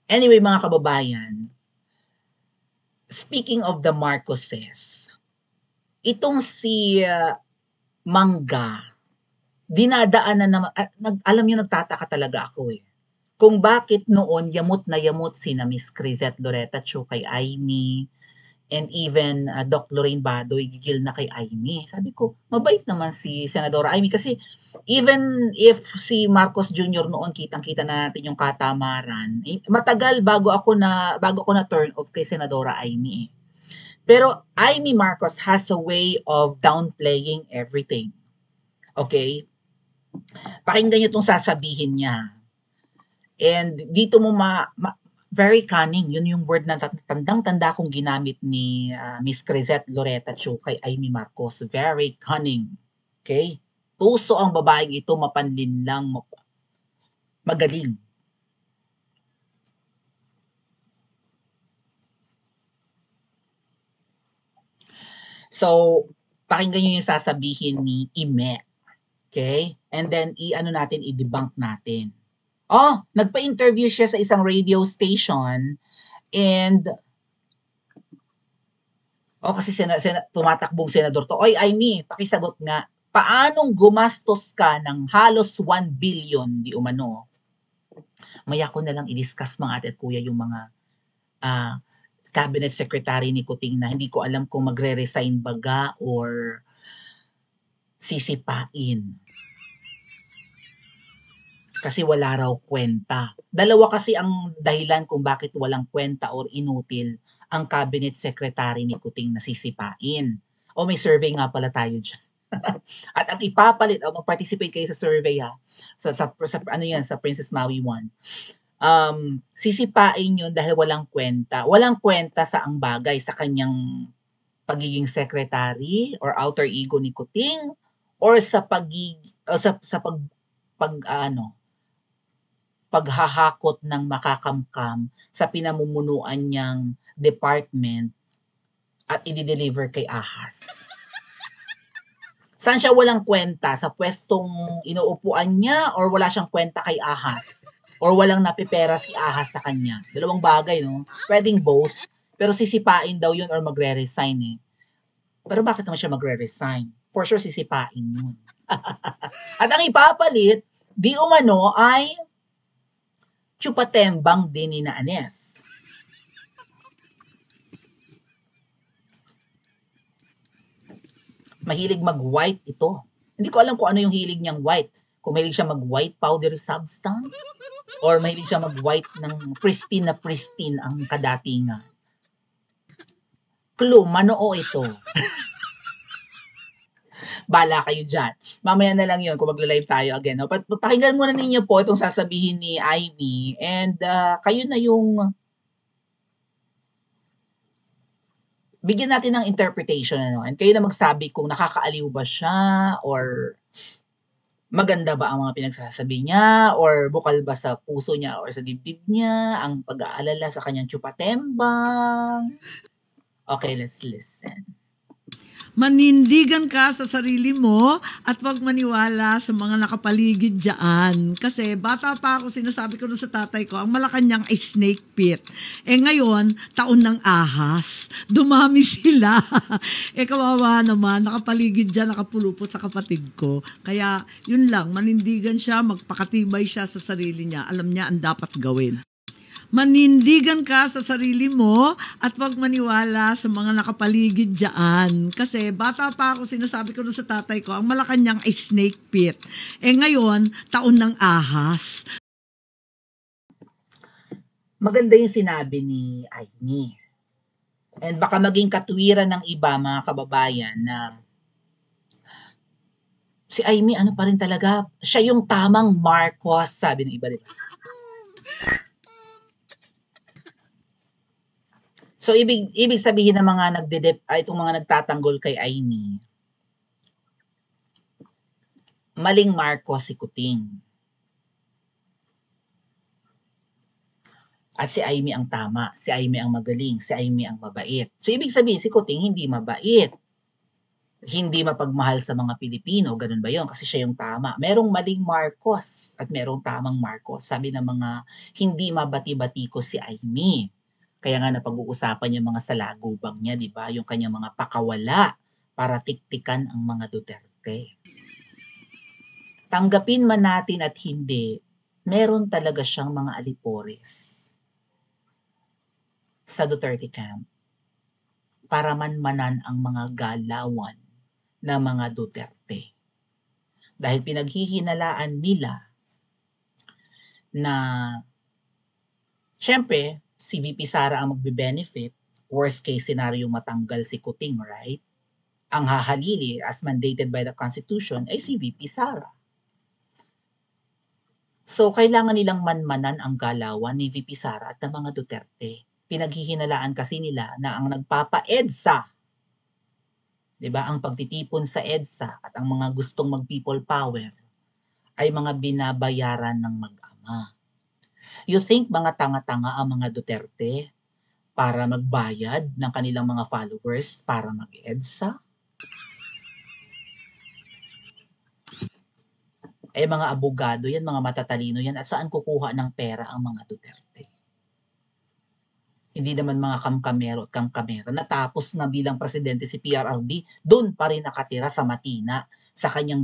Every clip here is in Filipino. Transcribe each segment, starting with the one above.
Anyway, mga kababayan, speaking of the Marcoses, itong si Mangga, dinadaanan naman, alam niyo, nagtataka talaga ako eh. Kung bakit noon yamot na yamot sina Miss Crisette Loretta Chukay Aimee, and even Doc Lorraine Badoy gigil na kay Aimee. Sabi ko, mabait naman si Senadora Aimee kasi even if si Marcos Jr. noon kitang-kita natin yung katamaran, matagal bago ako na turn off kay Senadora Aimee. Pero Aimee Marcos has a way of downplaying everything. Okay? Pakinggan niyo itong sasabihin niya. And dito mo very cunning. Yun yung word na tandang-tanda kong ginamit ni Miss Crisette Loretta Chukay Aimee Marcos. Very cunning. Okay? Puso ang babaeng ito, mapanlinlang, magaling. So, pakinggan nyo yung sasabihin ni Ime. Okay? And then, i-debunk natin. Oh, nagpa-interview siya sa isang radio station and kasi tumatakbong senador to. Oy, Aimee, pakisagot nga. Paanong gumastos ka ng halos 1 billion di umano? Maya ko na lang i-discuss mga ate at kuya yung mga cabinet secretary ni Kuting na hindi ko alam kung magre-resign baga or sisipain. Kasi wala raw kwenta. Dalawa kasi ang dahilan kung bakit walang kwenta or inutil ang cabinet secretary ni Kuting na sisipain. O may survey nga pala tayo dyan. At ang ipapalit, mag-participate kayo sa survey ha. Sa Princess Maui 1. Sisipain yun dahil walang kwenta. Walang kwenta sa ang bagay sa kanyang pagiging secretary or outer ego ni Kuting or sa paghahakot ng makakamkam sa pinamumunuan niyang department at i-deliver kay Ahas. Saan siya walang kwenta? Sa pwestong inuupuan niya or wala siyang kwenta kay Ahas? Or walang napipera si Ahas sa kanya? Dalawang bagay, no? Pwedeng both. Pero sisipain daw yun or magre-resign eh. Pero bakit naman siya magre-resign? For sure, sisipain yun. At ang ipapalit, di umano ay chupatembang din ni Anes. Mahilig mag-white ito. Hindi ko alam kung ano yung hilig niyang white. Kung mahilig siya mag-white powdery substance or mahilig siya mag-white ng pristine na pristine ang kadatingan. Clue, manoo ito. Bala kayo dyan. Mamaya na lang yun kung magla-live tayo again. No? Pakinggan muna ninyo po itong sasabihin ni Aimee and kayo na yung bigyan natin ng interpretation, ano? And kayo na magsabi kung nakakaaliw ba siya or maganda ba ang mga pinagsasabi niya or bukal ba sa puso niya or sa dibdib niya ang pag-aalala sa kanyang chupatembang. Okay, let's listen. Manindigan ka sa sarili mo at wag maniwala sa mga nakapaligid dyan. Kasi bata pa ako, sinasabi ko sa tatay ko, ang Malacanang ay snake pit. Ngayon, taon ng ahas. Dumami sila. Kawawa naman, nakapaligid dyan, nakapulupot sa kapatid ko. Kaya, yun lang, manindigan siya, magpakatibay siya sa sarili niya. Alam niya ang dapat gawin. Manindigan ka sa sarili mo at wag maniwala sa mga nakapaligid dyan. Kasi bata pa ako, sinasabi ko sa tatay ko, ang Malacanang ay snake pit. Ngayon, taon ng ahas. Maganda yung sinabi ni Aimee. And baka maging katwiran ng iba, mga kababayan, na si Aimee, ano pa rin talaga, siya yung tamang Marcos, sabi ng iba, diba? So, ibig sabihin ng mga itong mga nagtatanggol kay Aimee, maling Marcos si Kuting. At si Aimee ang tama, si Aimee ang magaling, si Aimee ang mabait. So, ibig sabihin si Kuting hindi mabait. hindi mapagmahal sa mga Pilipino, ganun ba yun? Kasi siya yung tama. Merong maling Marcos at merong tamang Marcos. Sabi ng mga hindi mabati-batiko si Aimee. Kaya nga napag-uusapan yung mga salagubang niya, di ba? Yung kanyang mga pakawala para tiktikan ang mga Duterte. Tanggapin man natin at hindi, meron talaga siyang mga alipores sa Duterte camp para manmanan ang mga galawan ng mga Duterte. Dahil pinaghihinalaan nila na syempre si VP Sara ang magbe-benefit, worst case scenario matanggal si Kuting, right? Ang hahalili as mandated by the Constitution ay si VP Sara. So, kailangan nilang manmanan ang galawan ni VP Sara at ng mga Duterte. Pinaghihinalaan kasi nila na ang nagpapa-EDSA, di ba, ang pagtitipon sa EDSA at ang mga gustong mag-people power ay mga binabayaran ng mag-ama. You think mga tanga-tanga ang mga Duterte para magbayad ng kanilang mga followers para mag-EDSA? Mga abogado yan, mga matatalino yan, at saan kukuha ng pera ang mga Duterte? Hindi naman mga kamkamero at kamkamera. Natapos na bilang presidente si PRRD, doon pa rin nakatira sa Matina, sa kanyang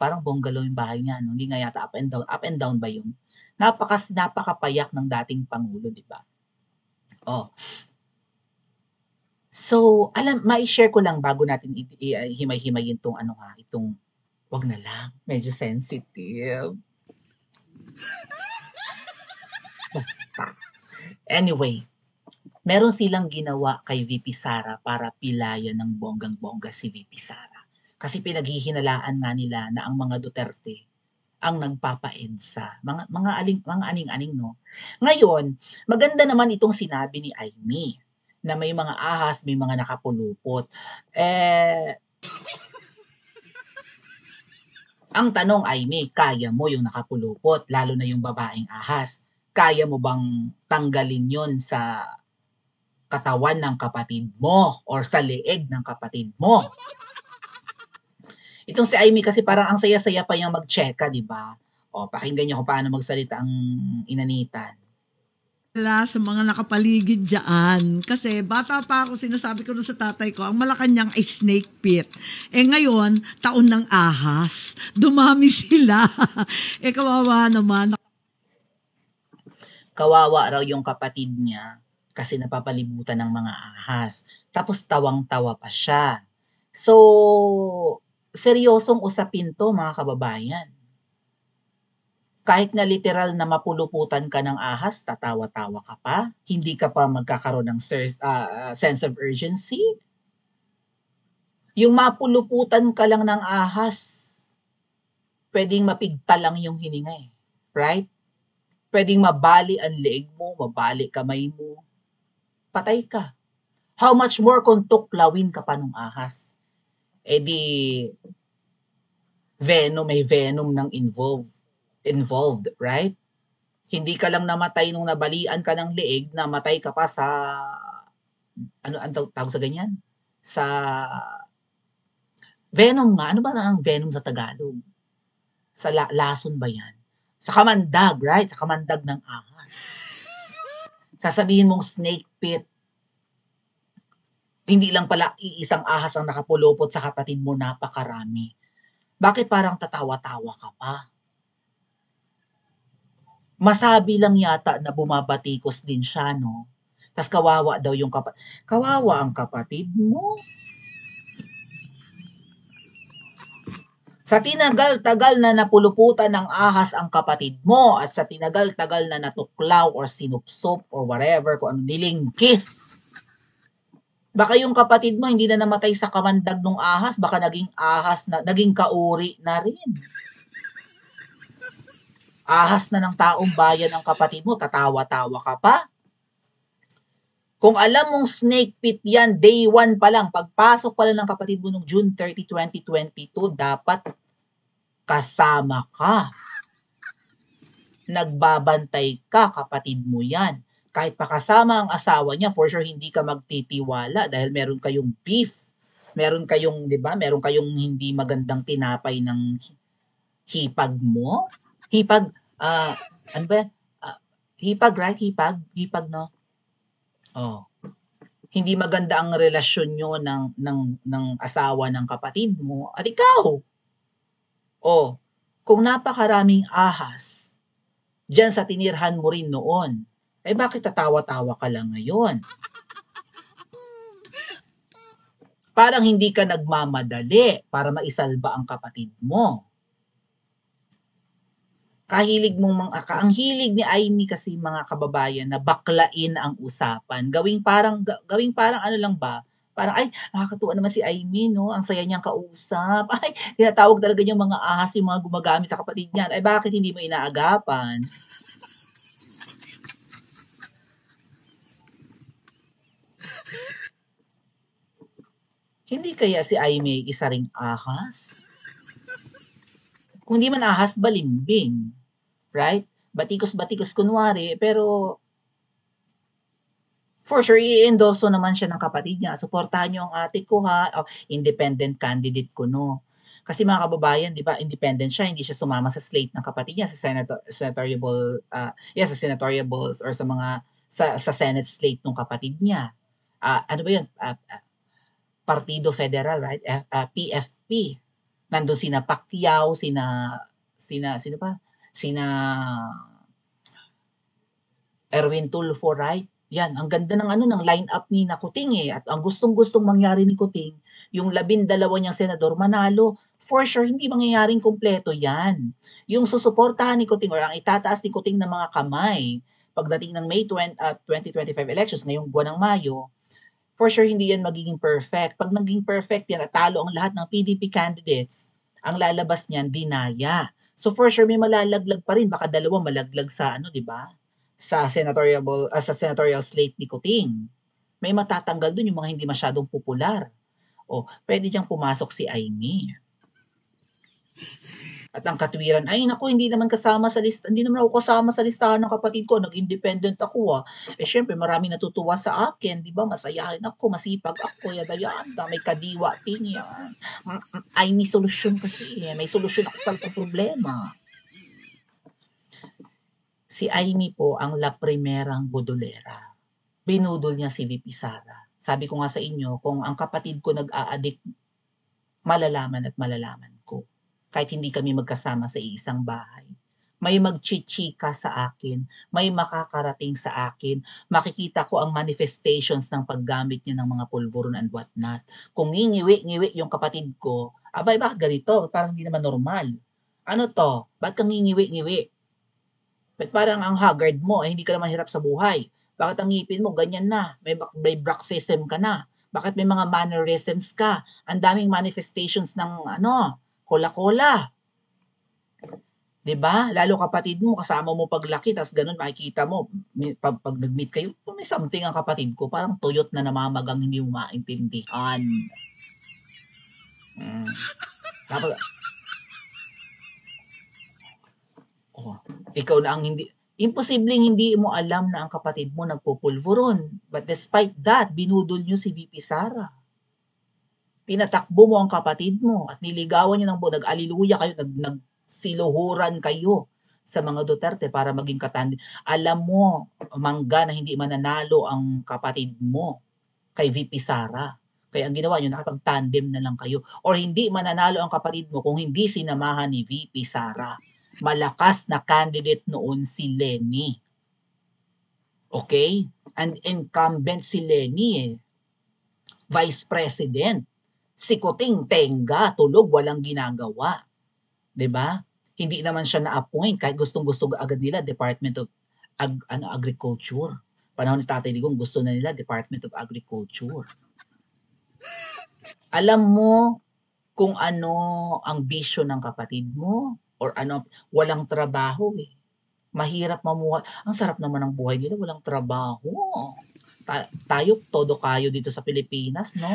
parang bungalow yung bahay niya. No? Hindi nga yata up and down ba yun? Napakapayak ng dating Pangulo, di ba? Oh. So, mai-share ko lang bago natin himay-himayin itong wag na lang, medyo sensitive. Basta. Anyway, meron silang ginawa kay VP Sara para pilayan ng bonggang-bongga si VP Sara. Kasi pinaghihinalaan nga nila na ang mga Duterte ang nagpapa-EDSA. Mga aning-aning, no? Ngayon, maganda naman itong sinabi ni Aimee na may mga ahas, may mga nakapulupot. Ang tanong, Aimee, kaya mo yung nakapulupot, lalo na yung babaeng ahas? Kaya mo bang tanggalin yon sa katawan ng kapatid mo or sa leeg ng kapatid mo? Itong si Aimee kasi parang ang saya-saya pa niyang mag-checka, di ba? O, pakinggan niyo kung paano magsalita ang inanitan. Sa mga nakapaligid dyan. Kasi bata pa ako, sinasabi ko sa tatay ko, ang Malacanang ay snake pit. Ngayon, taon ng ahas. Dumami sila. Kawawa naman. Kawawa raw yung kapatid niya kasi napapalibutan ng mga ahas. Tapos tawang-tawa pa siya. So, seryosong usapin to mga kababayan. Kahit nga literal na mapuluputan ka ng ahas, tatawa-tawa ka pa. Hindi ka pa magkakaroon ng sense of urgency. Yung mapuluputan ka lang ng ahas, pwedeng mapigta lang yung hininga eh. Right? Pwedeng mabali ang leeg mo, mabali kamay mo. Patay ka. How much more kung tuklawin ka pa ng ahas? Di may venom ng involved, right? Hindi ka lang namatay nung nabalian ka ng leeg, namatay ka pa sa ang tawag sa ganyan? Sa venom nga. Ano ba ang venom sa Tagalog? Sa lason ba yan? Sa kamandag, right? Sa kamandag ng ahas. Sasabihin mong snake pit. Hindi lang pala iisang ahas ang nakapulupot sa kapatid mo, napakarami. Bakit parang tatawa-tawa ka pa? Masabi lang yata na bumabatikos din siya, no? Tas kawawa daw yung kawawa ang kapatid mo. Sa tinagal-tagal na napuluputan ng ahas ang kapatid mo at sa tinagal-tagal na natuklaw or sinupsop or whatever, kung ano nilingkis. Baka yung kapatid mo hindi na namatay sa kamandag ng ahas, baka naging ahas na, naging kauri na rin. Ahas na ng taong bayan ang kapatid mo, tatawa-tawa ka pa. Kung alam mong snake pit yan, day 1 pa lang, pagpasok pa lang ng kapatid mo noong June 30, 2022, dapat kasama ka. Nagbabantay ka, kapatid mo yan. Kahit pa kasama ang asawa niya, for sure hindi ka magtitiwala dahil meron kayong beef Meron kayong, 'di ba, meron kayong hindi magandang tinapay ng hipag mo? Hipag, ano ba 'yan? Hipag, right? Hipag 'no? Oh, hindi maganda ang relasyon niyo ng asawa ng kapatid mo at ikaw. Oh, kung napakaraming ahas diyan sa tinirhan mo rin noon, eh bakit tatawa-tawa ka lang ngayon? Parang hindi ka nagmamadali para maisalba ang kapatid mo. Ang hilig ni Aimee kasi mga kababayan na baklain ang usapan. Gawing parang ano lang ba, parang, "Ay, nakakatuwa naman si Aimee 'no, ang saya niyang kausap. Ay, tinatawag talaga niyang mga ahas yung mga gumagamit sa kapatid niyan. Ay, bakit hindi mo inaagapan?" Hindi kaya si Aimee isa ring ahas? Kung di man ahas, balimbing, right? Batikos-batikos kunwari, pero for sure i-endorso naman siya ng kapatid niya, "Suportahan niyo ang ate ko ha, independent candidate ko 'no." Kasi mga kababayan 'di ba independent siya, hindi siya sumama sa slate ng kapatid niya sa senatoriables or sa Senate slate nung kapatid niya. Ano ba 'yun, Partido Federal, right? PFP. Nandun sina Pacquiao, sino pa? Sina Erwin Tulfo, right? Yan, ang ganda ng ng line-up ni na Kuting eh. At ang gustong-gustong mangyari ni Kuting, yung 12 niyang senador manalo, for sure hindi mangyayaring kumpleto yan. Yung susuportahan ni Kuting or ang itataas ni Kuting ng mga kamay pagdating ng May 2025 elections, ngayong buwan ng Mayo, for sure hindi yan magiging perfect. Pag naging perfect yan at talo ang lahat ng PDP candidates, ang lalabas niyan, dinaya. So for sure may malalaglag pa rin, baka dalawa malaglag sa 'di ba? Sa senatorial slate ni Kuting. May matatanggal dun yung mga hindi masyadong popular. O, pwede diyang pumasok si Aimee. At ang katwiran, "Ay naku, hindi naman ako kasama sa listahan ng kapatid ko, nag-independent ako Eh syempre maraming natutuwa sa akin, 'di ba? Masayahin ako, masipag ako, yada yada, may kadiwa ting yan. Aimee solusyon kasi may solusyon ako sa problema." Si Aimee po ang la primerang budolera. Binudol niya si VP Sara. Sabi ko nga sa inyo, kung ang kapatid ko nag-a-addict, malalaman at malalaman ko. Kahit hindi kami magkasama sa iisang bahay. May magchichika sa akin, may makakarating sa akin, makikita ko ang manifestations ng paggamit niya ng mga pulburon and whatnot. Kung ngingiwi-ngiwi yung kapatid ko, abay bakit ganito? Parang hindi naman normal. Ano to? Ba't kang ngingiwi-ngiwi? Ba't parang ang haggard mo, hindi ka naman hirap sa buhay? Bakit ang ngipin mo ganyan na? May bruxism ka na? Bakit may mga mannerisms ka? Ang daming manifestations ng kola-kola. 'Di ba? Lalo kapatid mo, kasama mo paglaki, tas ganun makikita mo, pag nag-meet kayo, may something ang kapatid ko, parang tuyot na namamagang hindi mo maintindihan. Tapos, ikaw na ang imposibleng hindi mo alam na ang kapatid mo nagpupulburon. But despite that, binudol niyo si VP Sara. Pinatakbo mo ang kapatid mo at niligawan niyo ng nag-aliluya kayo, nagsiluhuran kayo sa mga Duterte para maging Alam mo, mangga na hindi mananalo ang kapatid mo kay VP Sara. Kaya ang ginawa niyo, nakapag-tandem na lang kayo. Or hindi mananalo ang kapatid mo kung hindi sinamahan ni VP Sara. Malakas na candidate noon si Leni. Okay? And incumbent si Leni Vice President. Si Kuting tenga, tulog, walang ginagawa. 'Di ba? Hindi naman siya na-appoint kahit gustong-gusto agad nila Department of Agriculture. Panahon ni Tatay Digong gusto na nila Department of Agriculture. Alam mo kung ano ang bisyo ng kapatid mo or walang trabaho Mahirap mamuhay. Ang sarap naman ng buhay nila, walang trabaho. Tayo, todo kayo dito sa Pilipinas, no?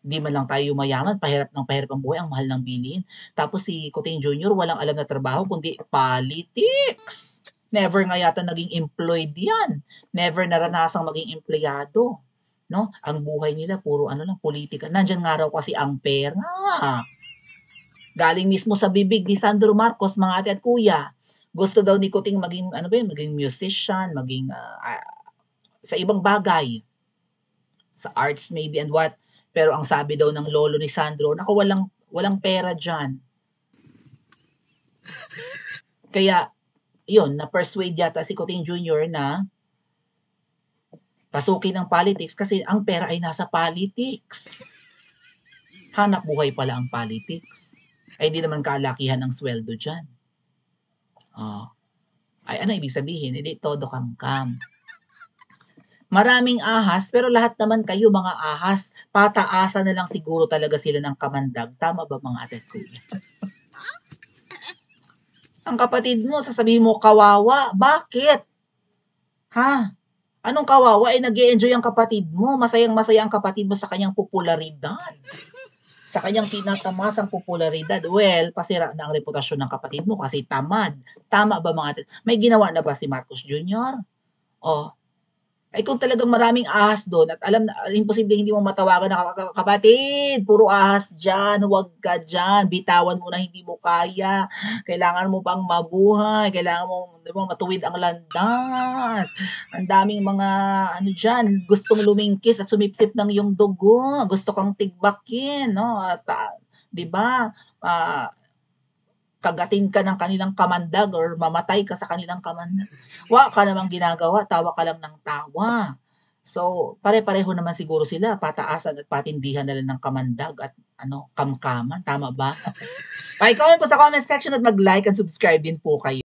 Hindi man lang tayo mayaman, pahirap ang buhay, ang mahal ng bilihin. Tapos si Kuting Jr. walang alam na trabaho, kundi politics. Never nga yata naging employed yan. Never naranasang maging empleyado. no? Ang buhay nila puro ano lang, politika. Nandiyan nga raw kasi ang pera. Galing mismo sa bibig ni Sandro Marcos, mga ate at kuya. Gusto daw ni Kuting maging ano ba yun, maging musician, maging sa ibang bagay. Sa arts maybe and what. Pero ang sabi daw ng lolo ni Sandro, naku, walang pera diyan. Kaya yun, na-persuade yata si Kuting Jr. na pasukin ang politics kasi ang pera ay nasa politics. Hanap buhay pala ang politics. Ay hindi naman kalakihan ang sweldo dyan. Ay ano ibig sabihin? Hindi todo kam-kam. Maraming ahas, pero lahat naman kayo mga ahas, pataasan na lang siguro talaga sila ng kamandag. Tama ba mga ate at kuya? Ang kapatid mo, sasabihin mo kawawa. Bakit? Ha? Anong kawawa? Nag-e-enjoy ang kapatid mo. Masayang-masaya ang kapatid mo sa kanyang popularidad. Sa kanyang tinatamasang popularidad. Well, pasira na ang reputasyon ng kapatid mo kasi tamad. Tama ba mga may ginawa na ba si Marcos Jr.? Ay kung talagang maraming ahas doon at alam na imposible hindi mo matawagan na kapatid, puro ahas dyan, huwag ka dyan, bitawan mo na hindi mo kaya, kailangan mo pang mabuhay, kailangan mo matuwid ang landas, ang daming mga ano dyan, gustong lumingkis at sumipsip ng iyong dugo, gusto kang tigbakin, no? At, di ba, kagatin ka ng kanilang kamandag or mamatay ka sa kanilang kamandag. Wa ka namang ginagawa, tawa ka lang ng tawa. So, pare-pareho naman siguro sila, pataasan at patindihan na lang ng kamandag at kamkaman. Tama ba? Pa-comment po sa comment section at mag-like and subscribe din po kayo.